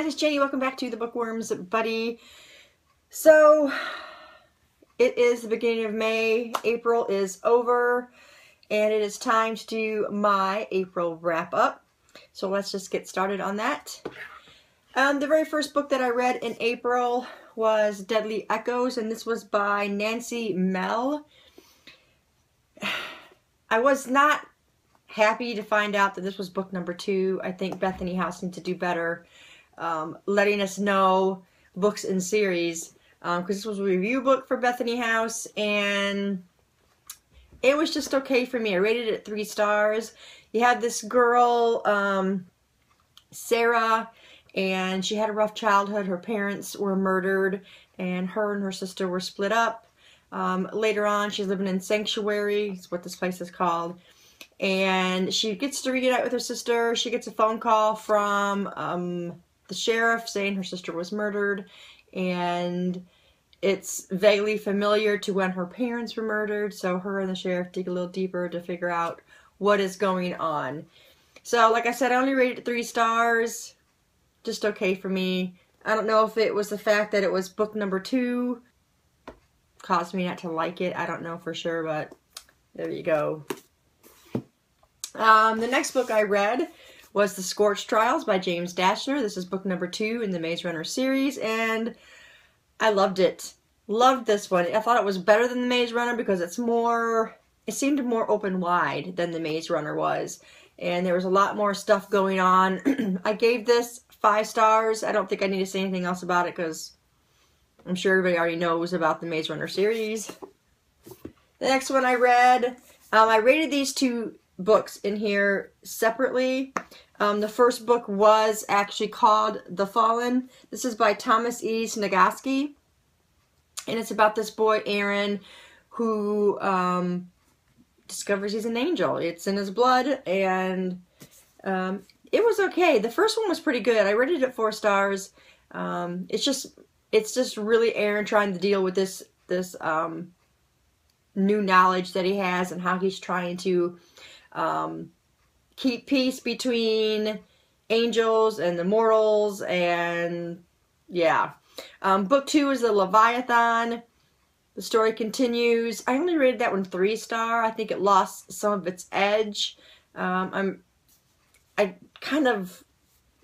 guys, it's Jenny. Welcome back to the Bookworms Buddy. So, it is the beginning of May. April is over, and it is time to do my April wrap-up. So let's just get started on that. The very first book that I read in April was Deadly Echoes, and this was by Nancy Mell. I was not happy to find out that this was book number 2. I think Bethany House needs to do better letting us know books in series, because this was a review book for Bethany House, and it was just okay for me. I rated it 3 stars. You had this girl, Sarah, and she had a rough childhood. Her parents were murdered, and her sister were split up. Later on, she's living in Sanctuary, is what this place is called. And she gets to reunite with her sister. She gets a phone call from the sheriff saying her sister was murdered. And it's vaguely familiar to when her parents were murdered. So her and the sheriff dig a little deeper to figure out what is going on. So like I said, I only rated it 3 stars. Just okay for me. I don't know if it was the fact that it was book number 2 caused me not to like it. I don't know for sure, but there you go. The next book I read was The Scorch Trials by James Dashner. This is book number 2 in the Maze Runner series, and I loved it. Loved this one. I thought it was better than the Maze Runner because it seemed more open wide than the Maze Runner was, and there was a lot more stuff going on. I gave this 5 stars. I don't think I need to say anything else about it because I'm sure everybody already knows about the Maze Runner series. The next one I read, I rated these 2 books in here separately. The first book was actually called The Fallen. This is by Thomas E. Snagowski, and it's about this boy Aaron who discovers he's an angel. It's in his blood, and it was okay. The first one was pretty good. I rated it 4 stars. It's just really Aaron trying to deal with this new knowledge that he has, and how he's trying to keep peace between angels and the mortals, and yeah. Book 2 is the Leviathan. The story continues. I only rated that one 3 star. I think it lost some of its edge. I kind of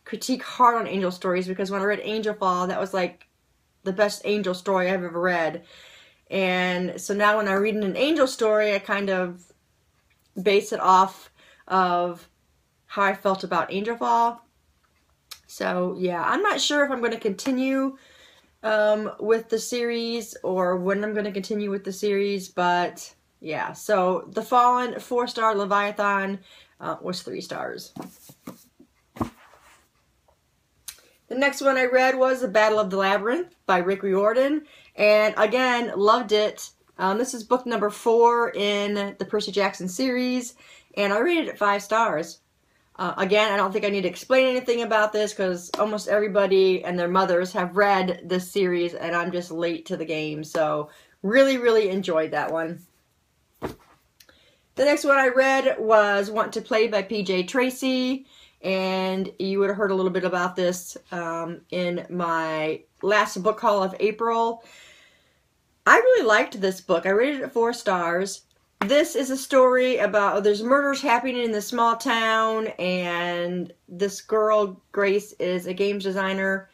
critique hard on angel stories because when I read Angel Fall, that was like the best angel story I've ever read. And so now when I read an angel story, I kind of base it off of how I felt about Angel Fall. So yeah, I'm not sure if I'm going to continue with the series or when I'm going to continue with the series, but yeah. So The Fallen, 4 star. Leviathan was 3 stars. The next one I read was The Battle of the Labyrinth by Rick Riordan, and again, loved it. This is book number 4 in the Percy Jackson series, and I rated it 5 stars. Again, I don't think I need to explain anything about this because almost everybody and their mothers have read this series, and I'm just late to the game, so really, really enjoyed that one. The next one I read was Want to Play by P.J. Tracy, and you would have heard a little bit about this in my last book haul of April. I really liked this book. I rated it 4 stars. This is a story about, there's murders happening in this small town, and this girl, Grace, is a games designer,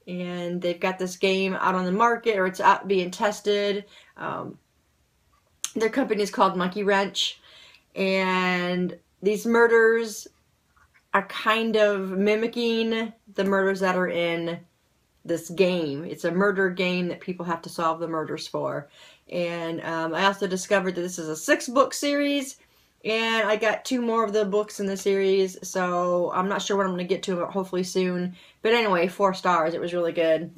and they've got this game out on the market, or it's out being tested. Their company is called Monkey Wrench, and these murders are kind of mimicking the murders that are in this game. It's a murder game that people have to solve the murders for. And I also discovered that this is a 6-book series, and I got 2 more of the books in the series, so I'm not sure what I'm going to get to, but hopefully soon. But anyway, 4 stars. It was really good.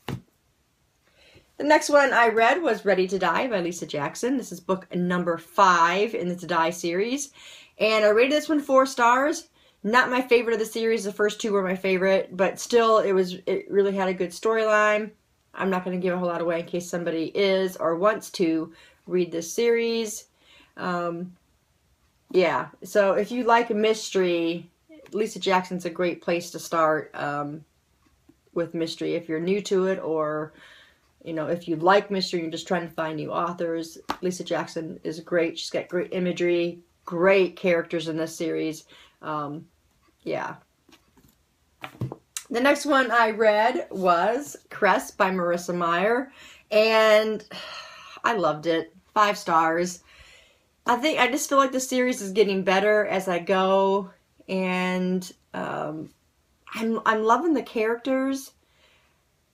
The next one I read was Ready to Die by Lisa Jackson. This is book number 5 in the To Die series, and I rated this one 4 stars. Not my favorite of the series. The first 2 were my favorite, but still, it really had a good storyline. I'm not going to give a whole lot away in case somebody is or wants to read this series. Yeah, so if you like a mystery, Lisa Jackson's a great place to start. with mystery. If you're new to it, or you know, if you like mystery and you're just trying to find new authors, Lisa Jackson is great. She's got great imagery, great characters in this series. Yeah. The next one I read was Crest by Marissa Meyer, and I loved it. 5 stars. I just feel like the series is getting better as I go, and I'm loving the characters.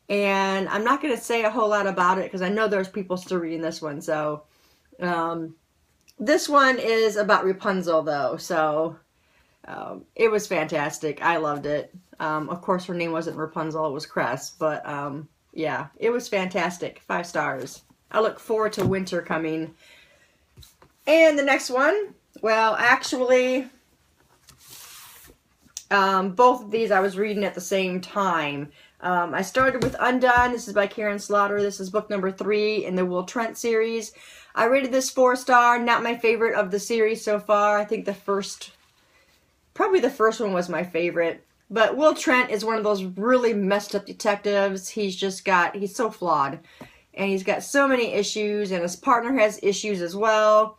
And I'm not going to say a whole lot about it because I know there's people still reading this one. So this one is about Rapunzel, though. So it was fantastic. I loved it. Of course, her name wasn't Rapunzel. It was Crest. But yeah, it was fantastic. 5 stars. I look forward to winter coming. And the next one, well, actually, both of these I was reading at the same time. I started with Undone. This is by Karen Slaughter. This is book number 3 in the Will Trent series. I rated this 4-star. Not my favorite of the series so far. I think probably the first one was my favorite. But Will Trent is one of those really messed up detectives. He's so flawed. And he's got so many issues, and his partner has issues as well.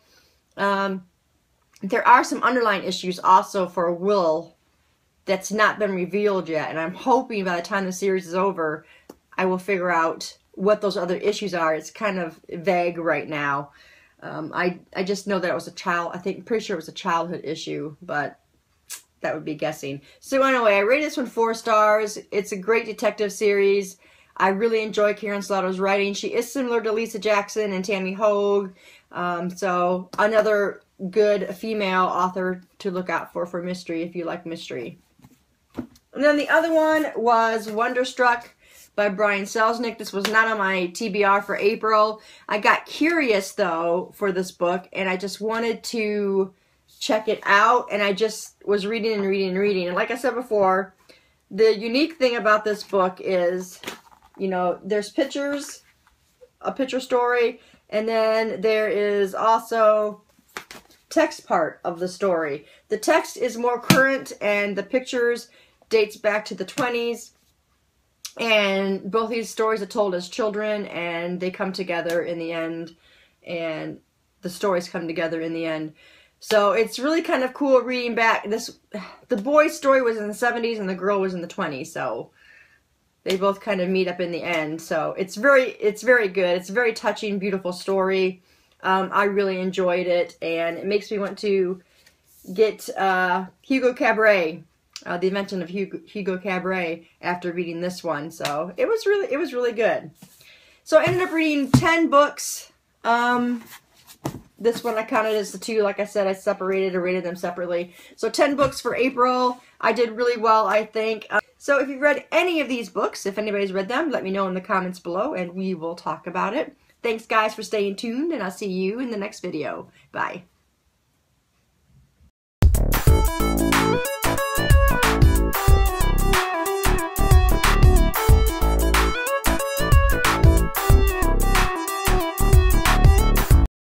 There are some underlying issues also for Will that's not been revealed yet, and I'm hoping by the time the series is over, I will figure out what those other issues are. It's kind of vague right now. I just know that it was pretty sure it was a childhood issue, but that would be guessing. So anyway, I rated this one 4 stars. It's a great detective series. I really enjoy Karen Slaughter's writing. She is similar to Lisa Jackson and Tammy Hogue. So another good female author to look out for mystery if you like mystery. And then the other one was Wonderstruck by Brian Selznick. This was not on my TBR for April. I got curious, though, for this book, and I just wanted to check it out, and I just was reading and reading and reading. And like I said before, the unique thing about this book is, you know, there's pictures, a picture story, and then there is also text part of the story. The text is more current, and the pictures dates back to the 20s. And both these stories are told as children, and they come together in the end, and the stories come together in the end. So it's really kind of cool reading back. The boy's story was in the 70s and the girl was in the 20s, so they both kind of meet up in the end. So it's very good. It's a very touching, beautiful story. I really enjoyed it, and it makes me want to get Hugo Cabret, the invention of Hugo Cabret, after reading this one. So it was really good. So I ended up reading 10 books. This one I counted as the 2. Like I said, I separated or rated them separately. So 10 books for April. I did really well, I think. So if you've read any of these books, if anybody's read them, let me know in the comments below, and we will talk about it. Thanks, guys, for staying tuned, and I'll see you in the next video. Bye.